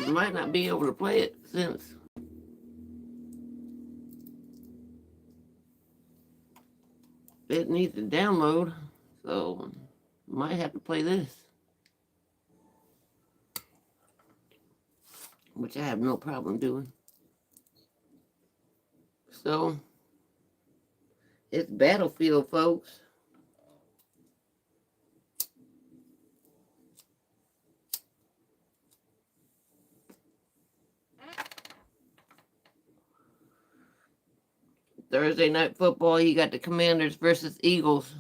might not be able to play it since it needs to download. So, might have to play this. Which I have no problem doing. So, it's Battlefield, folks. Thursday night football, you got the Commanders versus Eagles.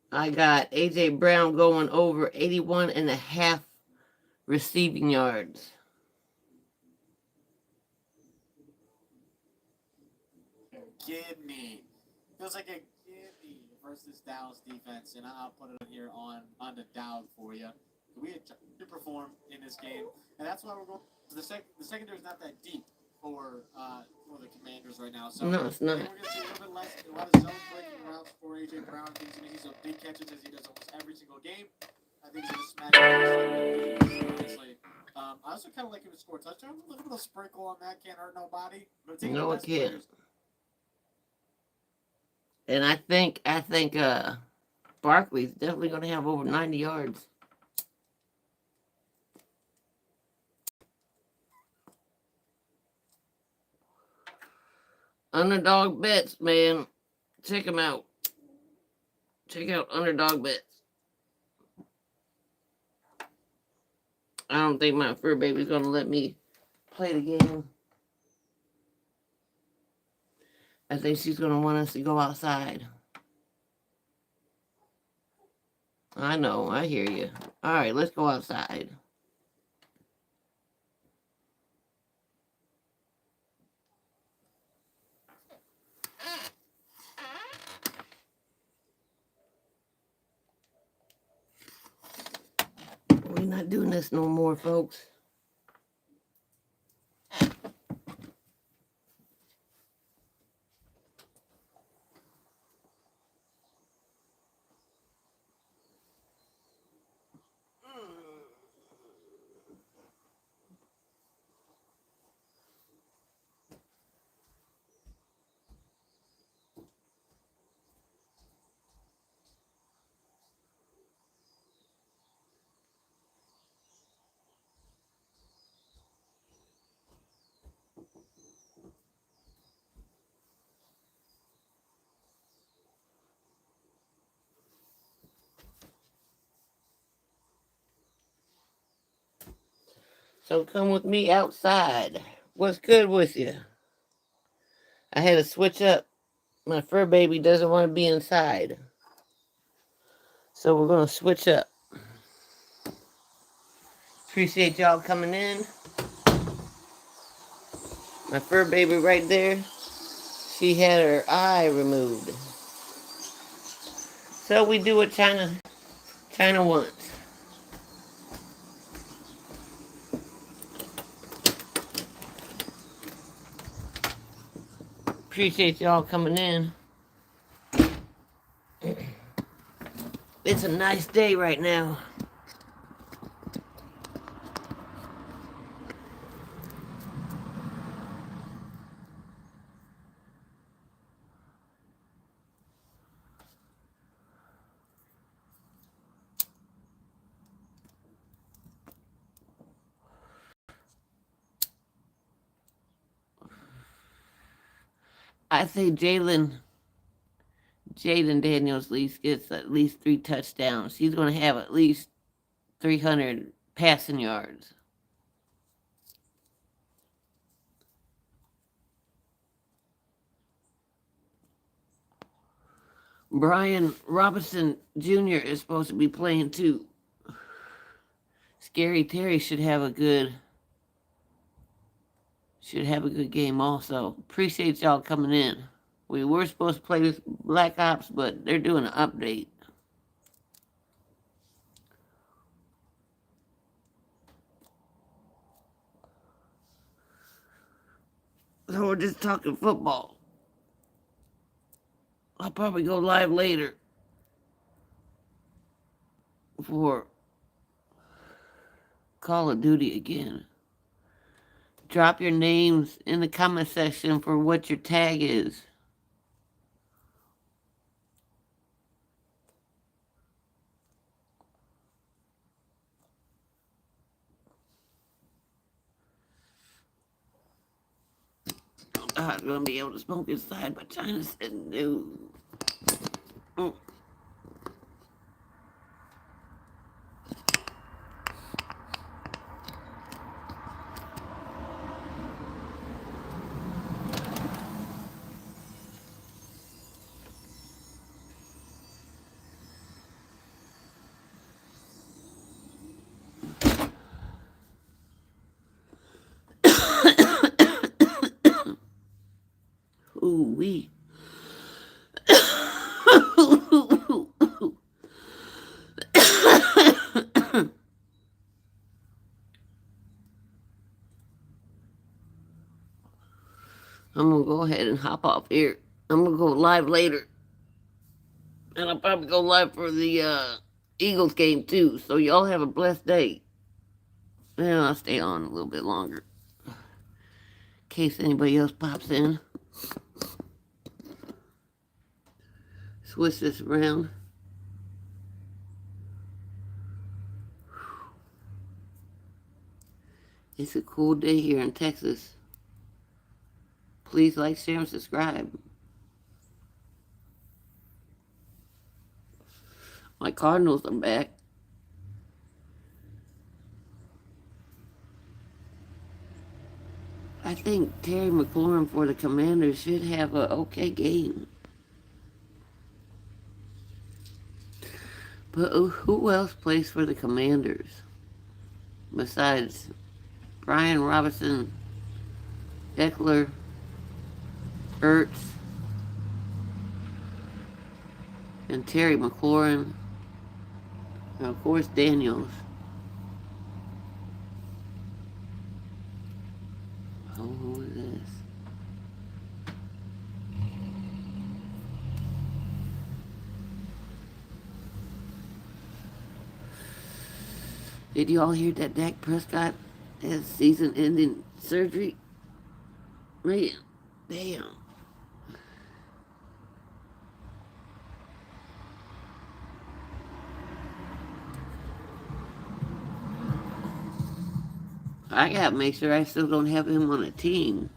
I got A.J. Brown going over 81.5 receiving yards. Gimme. Feels like a gimme versus Dallas defense, and I'll put it here on the Dow for you. We had to perform in this game, and that's why we're going. The secondary is not that deep for the Commanders right now. So no, it's not. We're going to see a little bit less, a lot of zone breaking routes for AJ Brown. I think he's going to see some big catches as he does almost every single game. I think he's going to smash it nicely. I also kind of like him to score a touchdown. A little bit of sprinkle on that can't hurt nobody. But no, it can't. And I think Barkley's definitely going to have over 90 yards. Underdog bets, man. Check them out. Check out Underdog bets. I don't think my fur baby's going to let me play the game. I think she's going to want us to go outside. I know, I hear you. All right, let's go outside. We're not doing this no more, folks. So come with me outside. What's good with you? I had to switch up. My fur baby doesn't want to be inside. So we're going to switch up. Appreciate y'all coming in. My fur baby right there, she had her eye removed. So we do what China wants. Appreciate y'all coming in. It's a nice day right now. I say Jaden Daniels gets at least 3 touchdowns. He's going to have at least 300 passing yards. Brian Robinson Jr. is supposed to be playing too. Scary Terry should have a good game also. Appreciate y'all coming in. We were supposed to play this Black Ops, but they're doing an update. So we're just talking football. I'll probably go live later for Call of Duty again. Drop your names in the comment section for what your tag is. I'm gonna be able to smoke inside, but China said no. Mm. Ooh wee. I'm gonna go ahead and hop off here. I'm gonna go live later. And I'll probably go live for the Eagles game too. So y'all have a blessed day. And I'll stay on a little bit longer. In case anybody else pops in. Switch this around. It's a cool day here in Texas. Please like, share, and subscribe. My Cardinals are back. I think Terry McLaurin for the Commanders should have an okay game. But who else plays for the Commanders? Besides Brian Robinson, Eckler, Ertz, and Terry McLaurin, and of course Daniels. Oh, who is this? Did y'all hear that Dak Prescott has season-ending surgery? Man, damn. I gotta make sure I still don't have him on a team.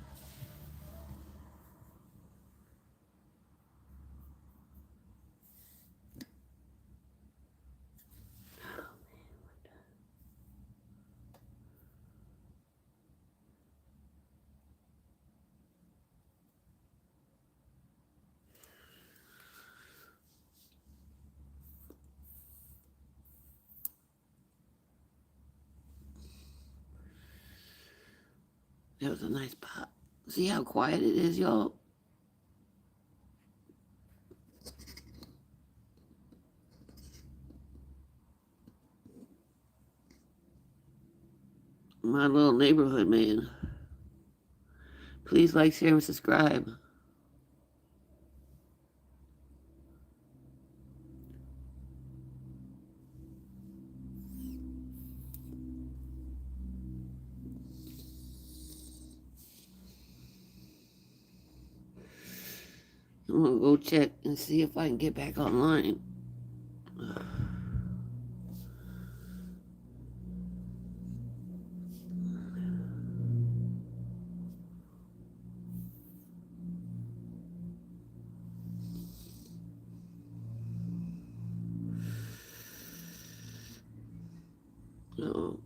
That was a nice pop. See how quiet it is, y'all? My little neighborhood man. Please like, share, and subscribe. I'm gonna go check and see if I can get back online. So,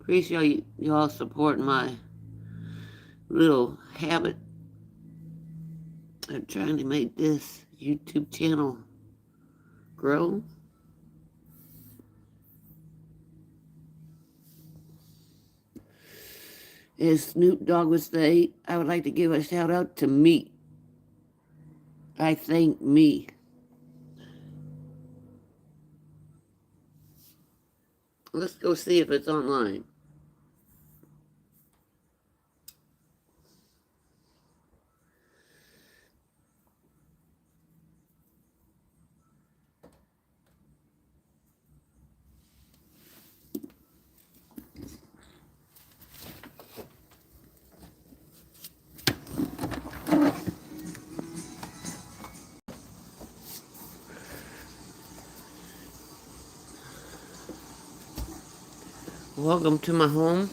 appreciate y'all supporting my little habit of trying to make this YouTube channel grow. As Snoop Dogg would say, I would like to give a shout out to me. I thank me. Let's go see if it's online. Welcome to my home.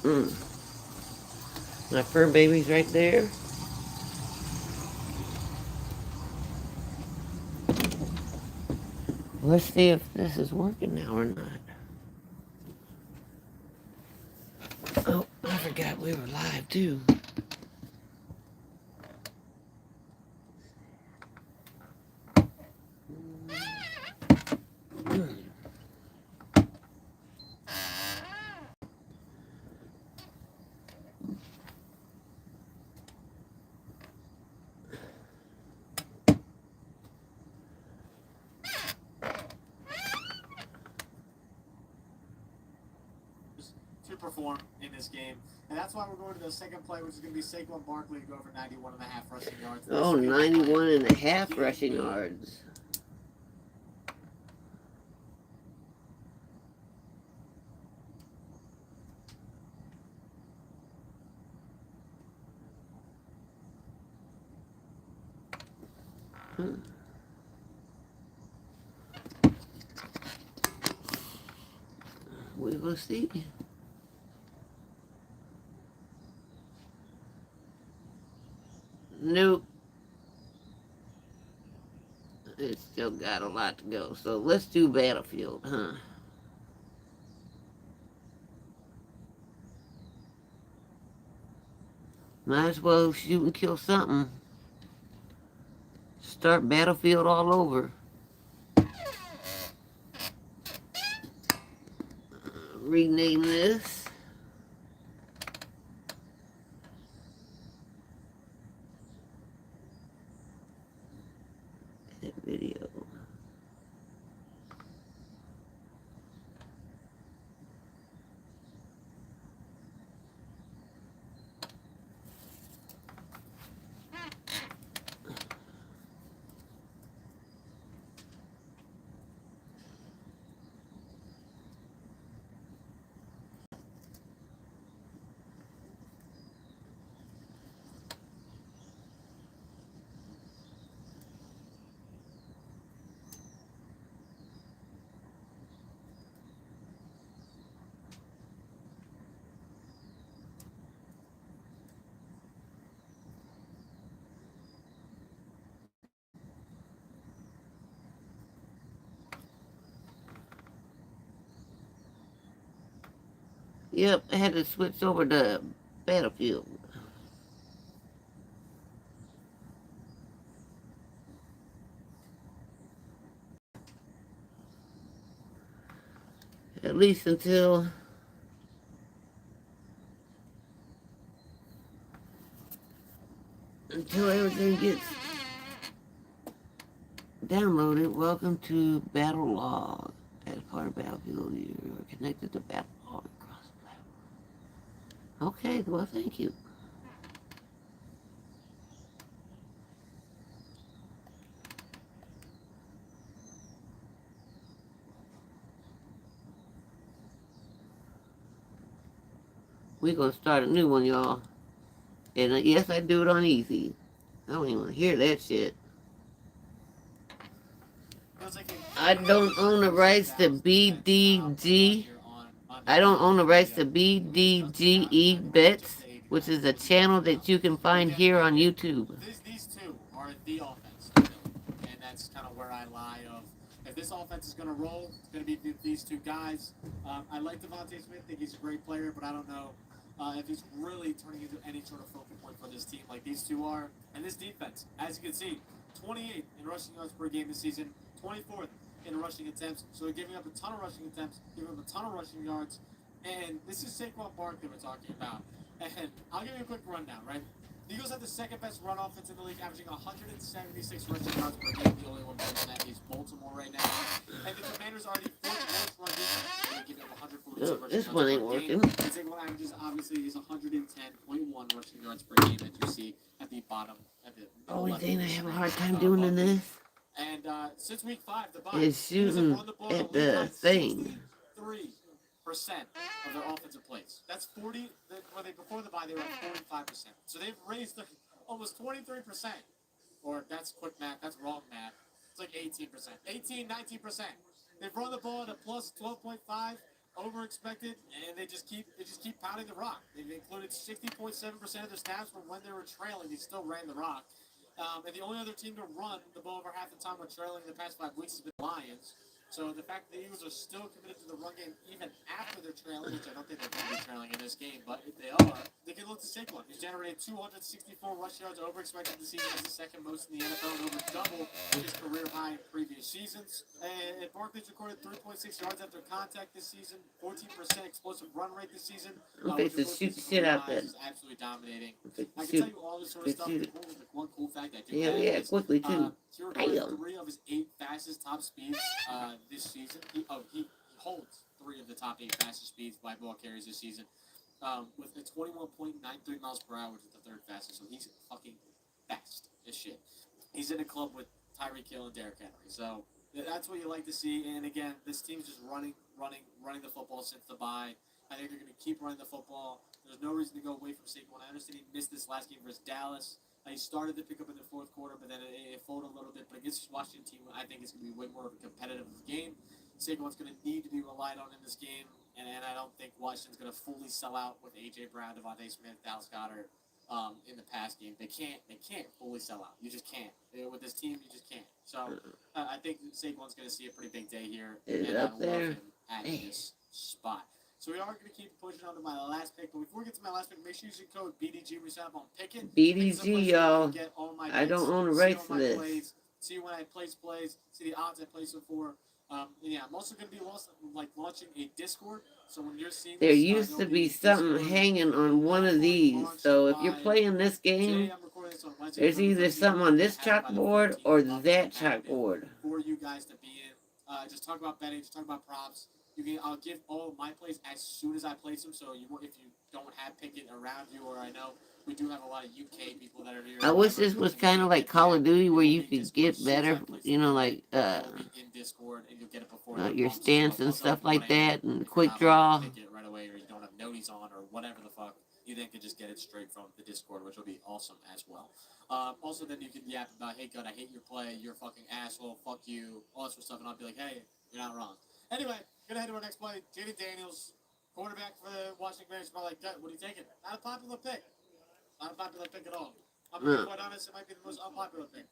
Mm. My fur baby's right there. Let's see if this is working now or not. Oh, I forgot we were live too. To perform in this game. And that's why we're going to the second play, which is going to be Saquon Barkley to go over 91 and a half rushing yards. Oh, 91 and a half rushing yards. We will see. Nope. It's still got a lot to go. So let's do Battlefield, huh? Might as well shoot and kill something. Start Battlefield all over. Rename this. Edit video. Yep, I had to switch over to Battlefield. At least until everything gets downloaded. Welcome to Battle Log. As part of Battlefield, you are connected to Battle Log across the platform. Okay, well, thank you. We're gonna start a new one, y'all. And yes, I do it on easy. I don't even want to hear that shit. I don't own the rights to BDG. I don't own the rights to BDGE Bets, which is a channel that you can find here on YouTube. These two are the offense, and that's kind of where I lie. Of if this offense is going to roll, it's going to be these two guys. I like Devontae Smith; think he's a great player, but I don't know if he's really turning into any sort of focal point for this team like these two are. And this defense, as you can see, 28 in rushing yards per game this season, 24th in rushing attempts. So they're giving up a ton of rushing attempts, giving up a ton of rushing yards. And this is Saquon Barkley we're talking about. And I'll give you a quick rundown, right? The Eagles have the second best run offense in the league, averaging 176 rushing yards per game. The only one better than that is Baltimore right now. And the Commanders are the fourth worst run defense. They're giving up 142 rushing This yards one ain't per working. game. And Saquon averages obviously is 110.1 rushing yards per game that you see at the bottom. Only thing I have a hard time doing in this and since week 5, the bye is shooting at the thing. 63% of their offensive plays. That's 40. When they before the bye, they were at 45%. So they've raised almost 23%. or that's quick math, that's wrong math. It's like 18%. 19%. They've run the ball at a plus 12.5, over expected, and they just keep pounding the rock. They've included 60.7% of their snaps, but when they were trailing, they still ran the rock. And the only other team to run the ball over half the time when trailing in the past 5 weeks has been the Lions. So the fact that the Eagles are still committed to the run game even after they're trailing, which I don't think they're going to be trailing in this game, but if they are, they can look to Saquon. He's generated 264 rush yards over expected this season. That's the second most in the NFL and over double his career high in previous seasons. And Barkley's recorded 3.6 yards after contact this season, 14% explosive run rate this season. I'm fixing to shoot the shit out there. Is absolutely dominating. I I can tell you all this sort of stuff. One cool fact I do yeah, have is, quickly too. he recorded 3 of his 8 fastest top speeds this season. He holds 3 of the top 8 fastest speeds by ball carries this season, with a 21.93 miles per hour, which is the 3rd fastest. So he's fucking fast as shit. He's in a club with Tyreek Hill and Derrick Henry. So that's what you like to see. And again, this team's just running the football since the bye. I think they're going to keep running the football. There's no reason to go away from Saquon. I understand he missed this last game versus Dallas. He started to pick up in the 4th quarter, but then it folded a little bit. But against this Washington team, I think it's going to be way more of a competitive game. Saquon's going to need to be relied on in this game, and I don't think Washington's going to fully sell out with A.J. Brown, Devontae Smith, Dallas Goedert in the pass game. They can't fully sell out. You just can't. With this team, you just can't. So I think Saquon's going to see a pretty big day here, and I love him at this spot. So we are going to keep pushing on to my last pick. But before we get to my last pick, make sure you use the code BDG when you sign up on Pick'It. BDG, y'all. I don't own the rights to this. Plays, see when I place plays, see the odds I place them for. Yeah, I'm also going to be launching a Discord. So when you're seeing there this, used to be something hanging on one of these. So if you're playing this game, there's either something on this chalkboard or that chalkboard. For you guys to be in, just talk about betting, just talk about props. I'll give all of my plays as soon as I place them. So if you don't have Pick'It around you, or I know we do have a lot of UK people that are here. I wish this was kind of like Call of Duty, where you could get better, like in Discord, and you'll get it before your stance and stuff like that, and quick draw. Right away, or you don't have noties on, or whatever the fuck. You then can just get it straight from the Discord, which will be awesome as well. Also, then you can yap about, hey, God, I hate your play, you're a fucking asshole, fuck you, all that sort of stuff, and I'll be like, hey, you're not wrong. Anyway, gonna head to our next play. Jaden Daniels, quarterback for the Washington Commanders. Probably like, what are you taking? Not a popular pick. Not a popular pick at all. I'm gonna be quite honest, it might be the most unpopular pick.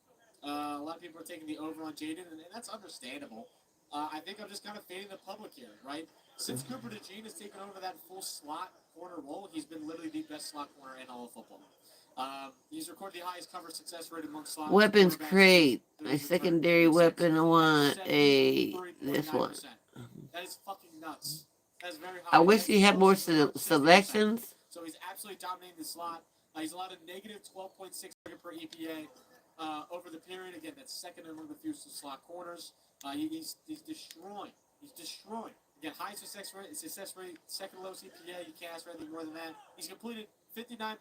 A lot of people are taking the over on Jaden, and that's understandable. I think I'm just kind of fading the public here, right? Since Cooper DeJean has taken over that full slot corner role, he's been literally the best slot corner in all of football. He's recorded the highest cover success rate among slot weapons crate. My secondary weapon, I want this one. That is fucking nuts. That is very I high. wish he had more selections. So he's absolutely dominating the slot. He's allowed a negative 12.6 per EPA over the period. Again, that's second among the fewest slot corners. He's destroying. He's destroying. Again, high success rate, second lowest EPA. You can't ask for anything more than that. He's completed 59%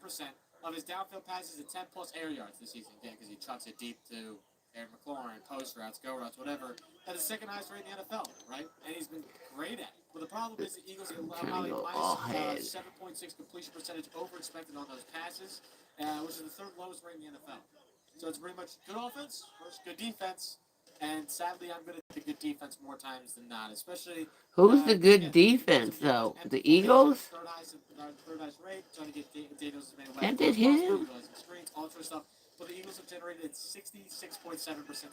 of his downfield passes at 10 plus air yards this season. Again, because he chucks it deep to Aaron McLaurin, post routes, go routes, whatever. At the second highest rate in the NFL, right? And he's been great at it. But the problem is the Eagles allow a 7.6 completion percentage over expected on those passes, which is the 3rd lowest rate in the NFL. So it's pretty much good offense versus good defense. And sadly, I'm going to take good defense more times than not, especially. Who's the good defense, though? The Eagles? Third highest rate, trying to get Daniels as many That did him. Screens, all sorts of stuff. But the Eagles have generated a 66.7%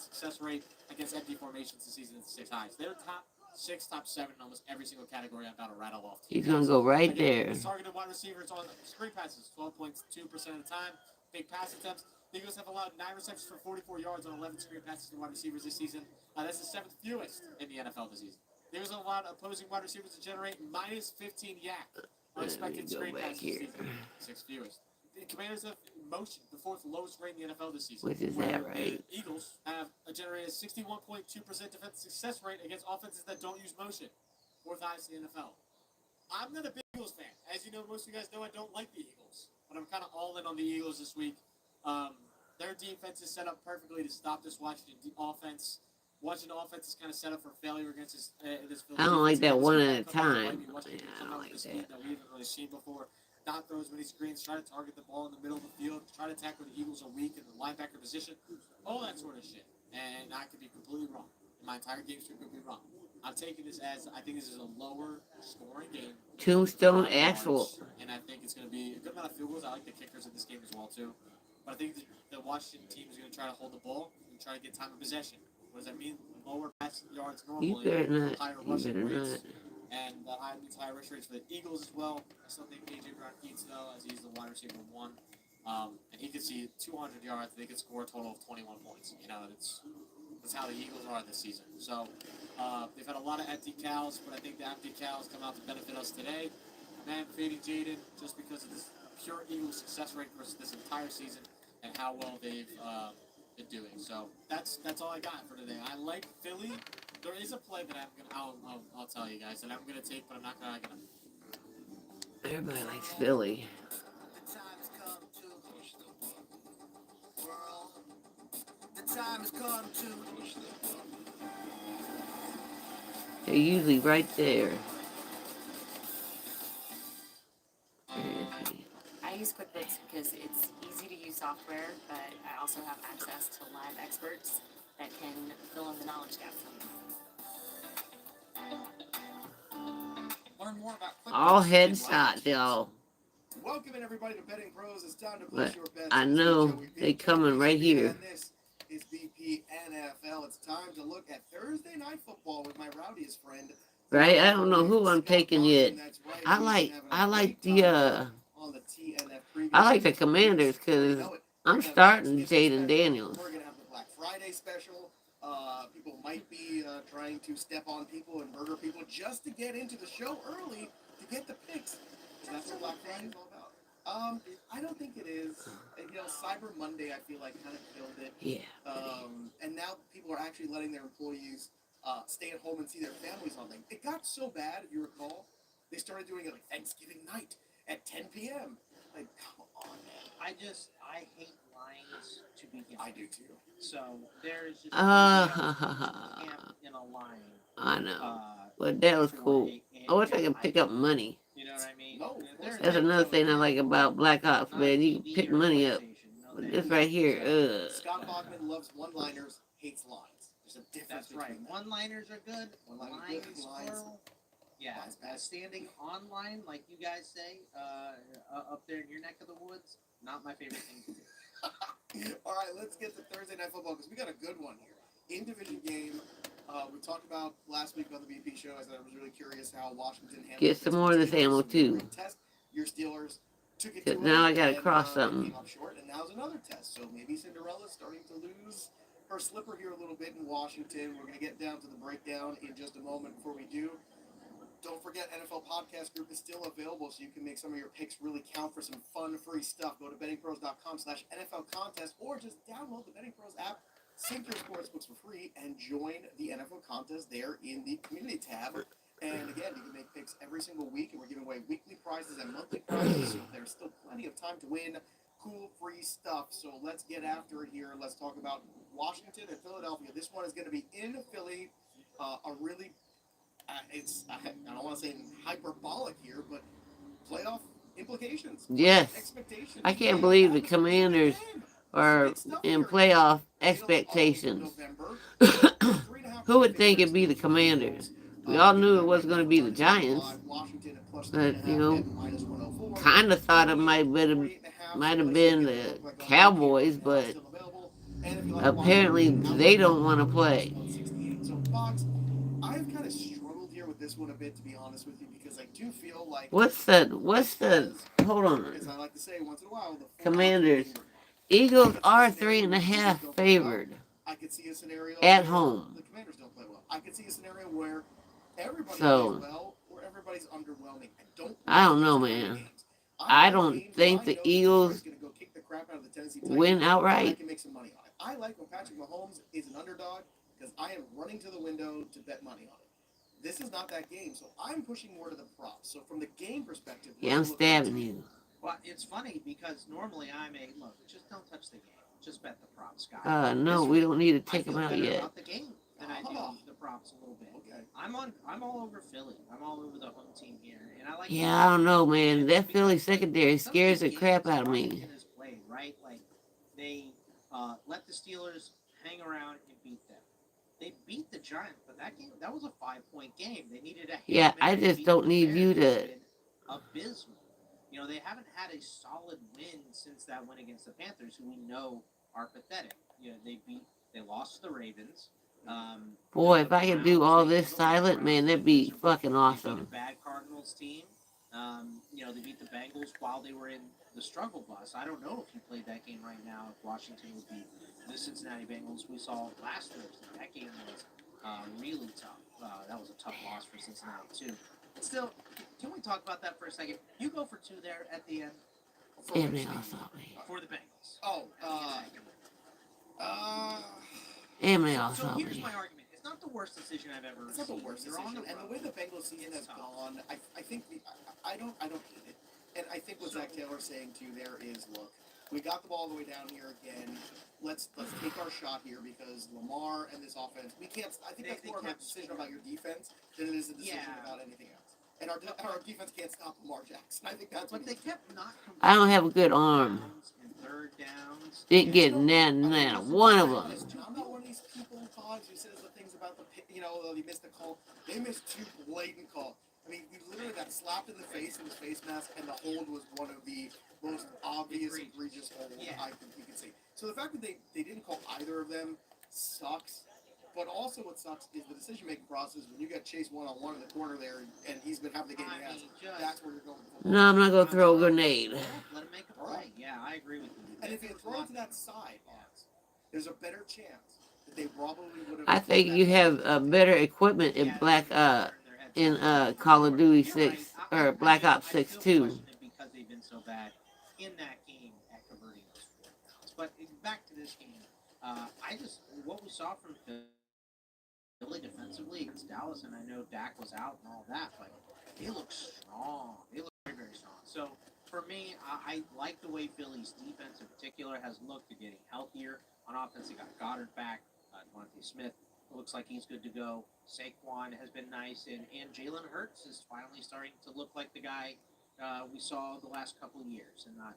success rate against empty formations this season. It's 6 highs. They're top 6, top 7 in almost every single category. I'm about to rattle off. He's going to go right there. Targeted wide receivers on screen passes, 12.2% of the time. Big pass attempts. The Eagles have allowed 9 receptions for 44 yards on 11 screen passes to wide receivers this season. That's the 7th fewest in the NFL this season. The Eagles have allowed opposing wide receivers to generate minus 15 yak on expected screen passes this season. 6th fewest. The Commanders have motion, the 4th lowest rate in the NFL this season. Which is that, right? The Eagles have generated a 61.2% defensive success rate against offenses that don't use motion. 4th highest in the NFL. I'm not a big Eagles fan. As you know, most of you guys know I don't like the Eagles. But I'm kind of all in on the Eagles this week. Their defense is set up perfectly to stop this Washington offense. Washington offense is kind of set up for failure against this. I don't like that one at a time. Yeah, I don't like that. That we haven't really seen before. Not throw as many screens, try to target the ball in the middle of the field, try to attack where the Eagles are weak in the linebacker position, all that sort of shit. And I could be completely wrong. My entire game script could be wrong. I'm taking this as I think this is a lower scoring game. Tombstone 5 Axel. yards, and I think it's going to be a good amount of field goals. I like the kickers in this game as well too. But I think the Washington team is going to try to hold the ball and try to get time of possession. What does that mean? Lower pass yards normally, You better not. higher You rushing better rates, not. and that means higher rush rates for the Eagles as well. I still think AJ Brown eats though, as he's the wide receiver one, and he could see 200 yards. They could score a total of 21 points. You know, that's how the Eagles are this season. So they've had a lot of empty cows, but I think the empty cows come out to benefit us today. Man, fading Jaden just because of this pure Eagles success rate versus this entire season and how well they've been doing. So that's all I got for today. I like Philly. There is a play that I'll tell you guys that I'm gonna take, but I'm not gonna. Everybody likes Philly. The time has come to world. The time has come to. They're usually right there. Where is he? I use QuickBooks because it's easy to use software, but I also have access to live experts that can fill in the knowledge gap for me. Learn more about QuickBooks All and headshots, live y'all. Welcome in everybody to Betting Pros. It's time to But place your bets. I know they coming right here. And this is BP NFL. It's time to look at Thursday Night Football with my rowdiest friend. Right? I don't know who I'm Scott taking Boston. yet. That's right. I He's like having a I like great the time on the TNF preview. I like the Commanders You because know it. I'm We're gonna have starting Thanksgiving Jaden special. Daniels. We're gonna have the Black Friday special. People might be trying to step on people and murder people just to get into the show early to get the picks. Is that what Black Friday is all about? I don't think it is. You know, Cyber Monday, I feel like, kind of killed it. Yeah. And now people are actually letting their employees stay at home and see their families on them. It got so bad, if you recall, they started doing it like Thanksgiving night at 10 p.m. Like, come on, man. I hate lines to begin with. I do too. So there's just camp in a line. I know. Uh, But that was for cool. I wish I could pick up money. You know what I mean? No, There's That's another thing I like about Black Ops, man. You can pick money up. But this right here, Scott Bachman loves one-liners, hates lines. There's a difference That's right. between that. One-liners are good. One-liners Lines, good, lines- plural. Yeah, lines bad. standing online, like you guys say, up there in your neck of the woods, not my favorite thing to do. All right, let's get to Thursday Night Football because we got a good one here. In division game, we talked about last week on the BP show. I said I was really curious how Washington handled Get some more of this ammo, too. Test. Your Steelers took it 'Cause to now them I gotta and, cross something. Came up short, and now's another test. So maybe Cinderella's starting to lose her slipper here a little bit in Washington. We're going to get down to the breakdown in just a moment. Before we do, don't forget, NFL Podcast Group is still available, so you can make some of your picks really count for some fun, free stuff. Go to bettingpros.com/NFL contest, or just download the Betting Pros app, sync your sportsbooks for free, and join the NFL contest there in the community tab. And again, you can make picks every single week, and we're giving away weekly prizes and monthly prizes, so there's still plenty of time to win cool, free stuff. So let's get after it here. Let's talk about Washington and Philadelphia. This one is going to be in Philly. A really I don't want to say hyperbolic here, but playoff implications. Yes. Expectations. I can't believe the Commanders are in playoff expectations. Who would think it'd be the Commanders? We all knew it wasn't going to be the Giants, but you know, kind of thought it might have been the Cowboys, but apparently they don't want to play. So Fox, I've kind of struggled here with this one a bit, to be honest with you, because I do feel like What's the hold on. as I like to say once in a while, the Commanders. Eagles are 3.5 favored I could see a scenario at where home. the Commanders don't play well. I could see a scenario where everybody So- plays well or everybody's underwhelming. I don't know, man. I don't think the Eagles win I outright. can make some money on it. I like when Patrick Mahomes is an underdog because I am running to the window to bet money on it. This is not that game, so I'm pushing more to the props. So from the game perspective, Yeah, I'm stabbing you. Well, it's funny because normally look, just don't touch the game. Just bet the props, guys. No, we don't need to take I them feel out better yet. about the game than I do the props a little bit. Okay. I'm all over Philly. I'm all over the home team here, and I like. Yeah, I don't know, man. That Philly secondary scares the crap out of me. Washington has played, right? Like they let the Steelers hang around and beat them. They beat the Giants, but that was a 5-point game. They needed a Yeah, Hail I Mary to just beat don't the need Bears, you which has to. been abysmal. You know, they haven't had a solid win since that win against the Panthers, who we know are pathetic. You know, they lost to the Ravens. Boy, The if I could do Browns, all they this handled the silent, Browns, man, that'd looked be miserable. fucking They beat a awesome. bad Cardinals team. You know, they beat the Bengals while they were in the struggle bus. I don't know if you played that game right now. If Washington would beat the Cincinnati Bengals we saw last Thursday. That game was really tough. That was a tough loss for Cincinnati too. But still, can we talk about that for a second? You go for 2 there at the end For Damn, which they all team? saw me. for the Bengals. Oh, Damn, they all So saw here's me. my argument. It's not the worst decision I've ever it's not the seen. worst You're on decision. the And the road. way the Bengals season It's has tough. gone, I think I don't hate it. And I think what Zach Taylor's saying too there is, look, we got the ball all the way down here again. Let's take our shot here because Lamar and this offense, we can't. I think that's They more of a kept decision scoring. about your defense than it is a decision Yeah. about anything else. And our defense can't stop Lamar Jackson. I think that's what But they kept not I don't have a good arm. downs and third downs. Didn't You get know, none one of them. listen, I'm not one of these people, Pods, who says the things about they missed the call. They missed 2 blatant calls. I mean, he literally got slapped in the face in his face mask, and the hold was one of the most obvious, egregious holds I think you can see. So the fact that they didn't call either of them sucks. But also what sucks is the decision-making process when you got Chase one-on-one in the corner there, and he's been having the game I he has. mean, just That's where you're going with football. No, I'm not gonna throw a grenade. Let him make a play. Yeah, I agree with you. And if you throw it to that side, Pods, there's a better chance that they probably would have. I think you have better equipment in Call of Duty 6 or Black Ops 6 too. Because they've been so bad in that game at converting those 4 downs. But back to this game, what we saw from Philly defensively against Dallas, and I know Dak was out and all that, but they look strong. They look very, very strong. So for me, I like the way Philly's defense in particular has looked. They're getting healthier. On offense, they got Goddard back. Devontae Smith looks like he's good to go. Saquon has been nice, and Jalen Hurts is finally starting to look like the guy we saw the last couple of years, and not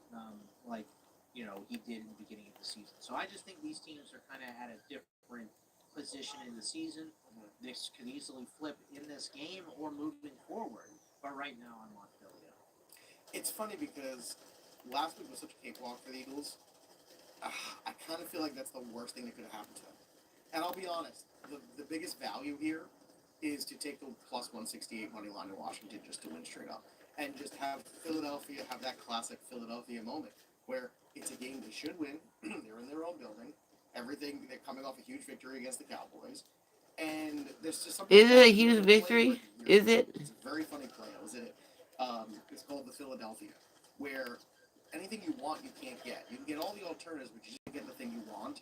like he did in the beginning of the season. So I just think these teams are kind of at a different position in the season. This could easily flip in this game or moving forward, but right now I'm on Philly. It's funny because last week was such a cakewalk for the Eagles. I kind of feel like that's the worst thing that could have happened to them. And I'll be honest, the biggest value here is to take the plus 168 money line to Washington just to win straight up. And just have Philadelphia have that classic Philadelphia moment where it's a game they should win. They're in their own building. They're coming off a huge victory against the Cowboys. And there's just something. Is it a huge victory? Is it? It's a very funny play, isn't it? It's called the Philadelphia, where anything you want you can't get. You can get all the alternatives, but you just get the thing you want.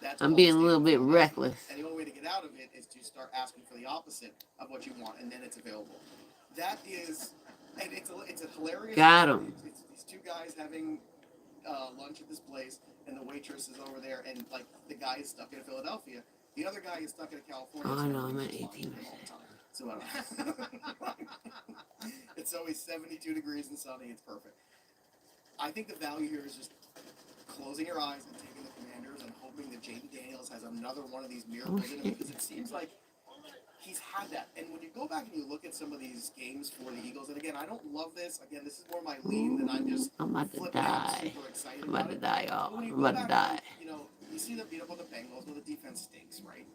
That's I'm called being a the little bit Philadelphia. reckless. And the only way to get out of it is to start asking for the opposite of what you want, and then it's available. That is, and it's a hilarious. Got 'em. It's these 2 guys having lunch at this place, and the waitress is over there, and like the guy is stuck in Philadelphia. The other guy is stuck in California. Oh, I know, I'm at He's 18%. all the time. So it's always 72 degrees and sunny. It's perfect. I think the value here is just closing your eyes and taking the Commanders and hoping that Jaden Daniels has another one of these miracles in him, because it seems like he's had that. And when you go back and you look at some of these games for the Eagles, and again, I don't love this. Again, this is more my lean than I'm just I'm about to flipping out die. super excited I'm about about to it. die, y'all. But when you I'm go about to back die. and, you see them beat up on the Bengals, well, the defense stinks, right?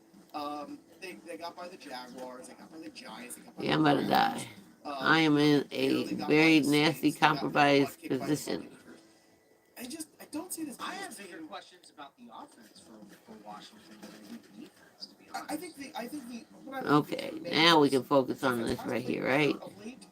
They got by the Jaguars, they got by the Giants, they got by Yeah, the I'm about to Browns. die. I am in Barely a got very by the nasty, Saints, they got compromised butt kicked by the position. Buccaneers. I don't see this. I have bigger questions about the offense for Washington than I do the defense, to be honest. I think the. what I think Okay, the now we can Commanders' focus on defense this has right played here, better right? of late.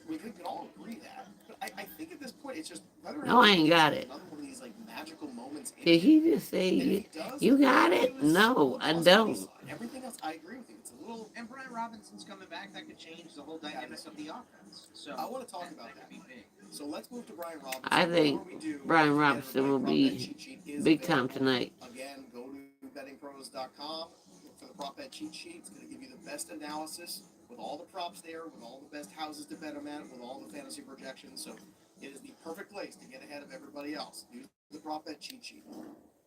We can all agree that. But I think at this point it's just whether or No, not I ain't got it. another one of these like magical moments. in Did it. he just say And if you, he does, you the got value it? is No, on I plus don't. money side. Everything else, I agree with you. It's a little. And Brian Robinson's coming back. That could change the whole dynamic of the offense. So I want to talk about that that. could be big. So let's move to Brian Robinson. I think Before we do, Brian don't forget, Robinson will everybody, be Prop Bet Cheat Sheet is big time available. tonight. Again, go to bettingpros.com. Look for the Prop Bet Cheat Sheet. It's going to give you the best analysis with all the props there, with all the best houses to bet them at, with all the fantasy projections. So it is the perfect place to get ahead of everybody else. Use the prop bet cheat sheet.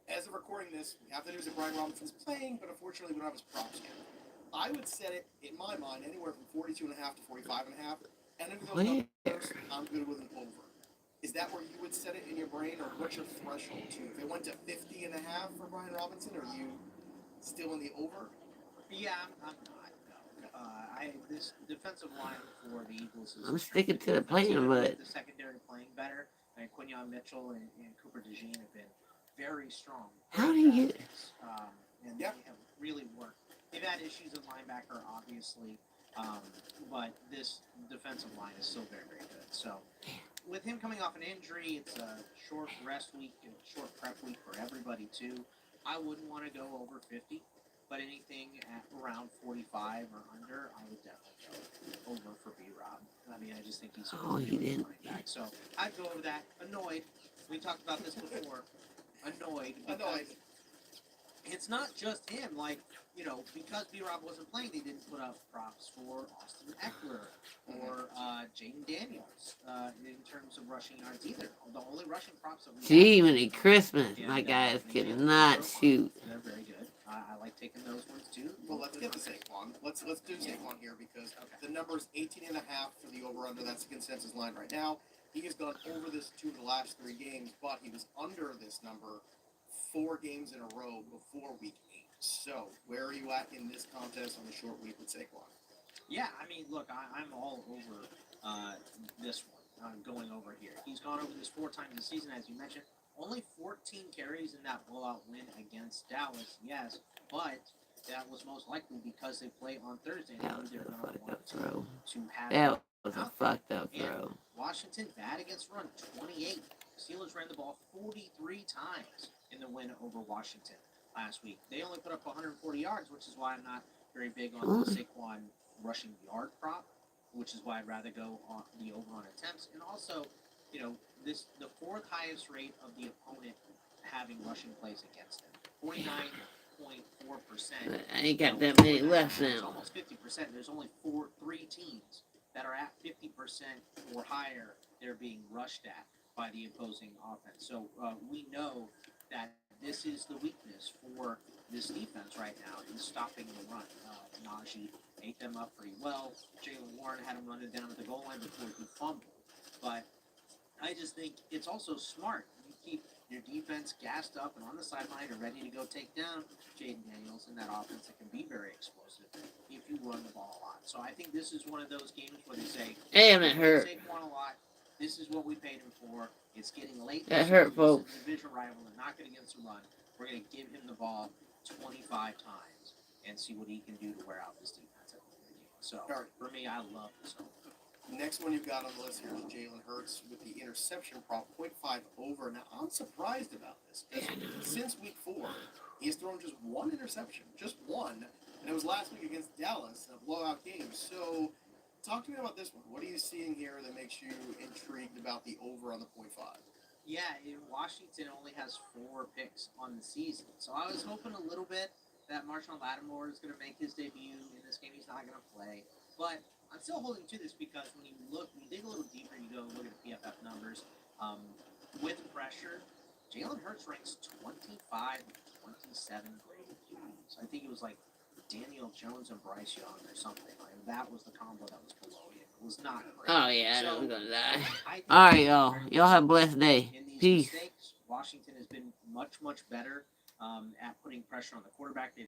As of recording this, we have the news that Brian Robinson's playing, but unfortunately we don't have his props yet. I would set it, in my mind, anywhere from 42.5 to 45.5. And under those numbers, I'm good with an over. Is that where you would set it in your brain, or what's your threshold too? If it went to 50.5 for Brian Robinson, are you still in the over? Yeah, I'm not. No. This defensive line for the Eagles is. I'm sticking to the defensive, plan, but the secondary playing better. And Quinyon Mitchell and Cooper DeJean have been very strong. how do you get? And they have really worked. They've had issues at linebacker, obviously, but this defensive line is still very, very good. So, with him coming off an injury, it's a short rest week, and short prep week for everybody too. I wouldn't want to go over 50, but anything at around 45 or under, I would definitely go over for B-Rob. I mean, I just think he's Oh, he didn't. back. So I'd go over that. Annoyed. We talked about this before. Annoyed. Annoyed. It's not just him. Like, you know, because B-Rob wasn't playing, they didn't put up props for Austin Eckler or Jaden Daniels in terms of rushing yards either. The only rushing props that we Gee, have- many Christmas, And, my guys they cannot have shoot. They're very good. I like taking those ones too. Well, let's get to Saquon. Let's do Saquon here because the number's 18.5 for the over-under. That's the consensus line right now. He has gone over this 2 of the last 3 games, but he was under this number 4 games in a row before week 8. So, where are you at in this contest on the short week with Saquon? Yeah, I mean, look, I'm all over this one. I'm going over here. He's gone over this 4 times this season, as you mentioned. Only 14 carries in that blowout win against Dallas, yes, but that was most likely because they play on Thursday. And That was they're a going to fucked want up throw. to have That was a fucked up and throw. Washington bad against run, 28. Steelers ran the ball 43 times in the win over Washington last week. They only put up 140 yards, which is why I'm not very big on the Saquon rushing yard prop, which is why I'd rather go on the over on attempts. And also, you know, the 4th highest rate of the opponent having rushing plays against them, 49.4%. I ain't got that many left It's now. almost 50%. There's only 3 teams that are at 50% or higher. They're being rushed at by the opposing offense. So we know that this is the weakness for this defense right now in stopping the run. Najee ate them up pretty well. Jaylen Warren had him running down at the goal line before he fumbled. But I just think it's also smart. You keep your defense gassed up and on the sideline and ready to go take down Jaden Daniels in that offense that can be very explosive if you run the ball a lot. So I think this is one of those games where they say, Damn, it hurt. Saquon a lot. This is what we paid him for. It's getting late. That this hurt, year. folks. This is a division rival. They're not going to get some run. We're going to give him the ball 25 times and see what he can do to wear out this defense at the end of the game. So All right. for me, I love this one. Next one you've got on the list here is Jalen Hurts with the interception prop, 0.5 over. Now, I'm surprised about this. Since week 4, he has thrown just 1 interception. Just 1. And it was last week against Dallas in a blowout game. So, talk to me about this one. What are you seeing here that makes you intrigued about the over on the 0.5? Yeah, Washington only has 4 picks on the season. So I was hoping a little bit that Marshawn Lattimore is going to make his debut in this game. He's not going to play. But I'm still holding to this because when you dig a little deeper, you go look at the PFF numbers. With pressure, Jalen Hurts ranks 25 of 27 graded QBs. I think it was like Daniel Jones and Bryce Young or something. Like that was the combo that was below him. It was not great. Oh, yeah, I know So, I'm gonna die. I think All right, y'all. Y'all have a blessed day. in these Peace. mistakes, Washington has been much, much better at putting pressure on the quarterback. They've